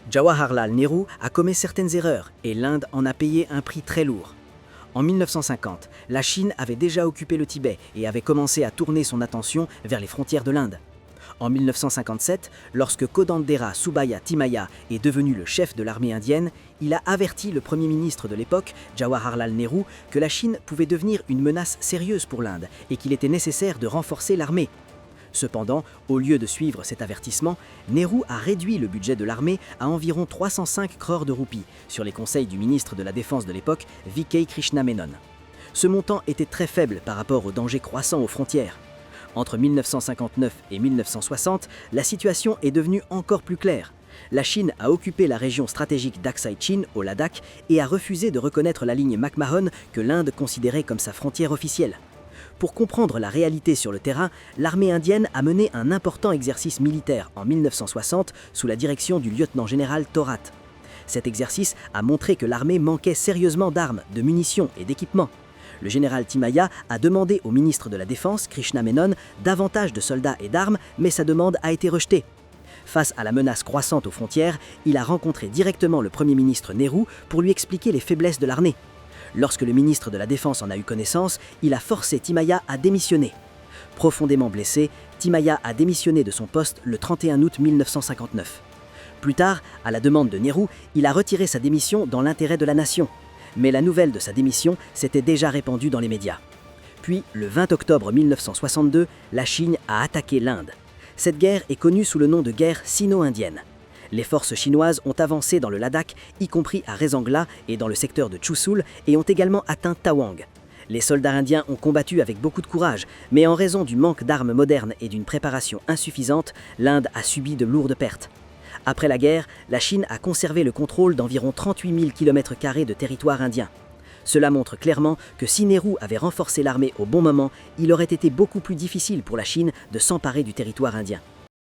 Jawaharlal Nehru a commis certaines erreurs et l'Inde en a payé un prix très lourd. En 1950, la Chine avait déjà occupé le Tibet et avait commencé à tourner son attention vers les frontières de l'Inde. En 1957, lorsque Kodandera Subbiah Timaya est devenu le chef de l'armée indienne, il a averti le Premier ministre de l'époque, Jawaharlal Nehru, que la Chine pouvait devenir une menace sérieuse pour l'Inde et qu'il était nécessaire de renforcer l'armée. Cependant, au lieu de suivre cet avertissement, Nehru a réduit le budget de l'armée à environ 305 crores de roupies, sur les conseils du ministre de la Défense de l'époque, V.K. Krishna Menon. Ce montant était très faible par rapport aux dangers croissants aux frontières. Entre 1959 et 1960, la situation est devenue encore plus claire. La Chine a occupé la région stratégique d'Aksai Chin, au Ladakh, et a refusé de reconnaître la ligne McMahon que l'Inde considérait comme sa frontière officielle. Pour comprendre la réalité sur le terrain, l'armée indienne a mené un important exercice militaire en 1960 sous la direction du lieutenant-général Thorat. Cet exercice a montré que l'armée manquait sérieusement d'armes, de munitions et d'équipements. Le général Timaya a demandé au ministre de la Défense, Krishna Menon, davantage de soldats et d'armes, mais sa demande a été rejetée. Face à la menace croissante aux frontières, il a rencontré directement le Premier ministre Nehru pour lui expliquer les faiblesses de l'armée. Lorsque le ministre de la Défense en a eu connaissance, il a forcé Timaya à démissionner. Profondément blessé, Timaya a démissionné de son poste le 31 août 1959. Plus tard, à la demande de Nehru, il a retiré sa démission dans l'intérêt de la nation. Mais la nouvelle de sa démission s'était déjà répandue dans les médias. Puis, le 20 octobre 1962, la Chine a attaqué l'Inde. Cette guerre est connue sous le nom de guerre sino-indienne. Les forces chinoises ont avancé dans le Ladakh, y compris à Rezangla et dans le secteur de Chushul, et ont également atteint Tawang. Les soldats indiens ont combattu avec beaucoup de courage, mais en raison du manque d'armes modernes et d'une préparation insuffisante, l'Inde a subi de lourdes pertes. Après la guerre, la Chine a conservé le contrôle d'environ 38 000 km² de territoire indien. Cela montre clairement que si Nehru avait renforcé l'armée au bon moment, il aurait été beaucoup plus difficile pour la Chine de s'emparer du territoire indien.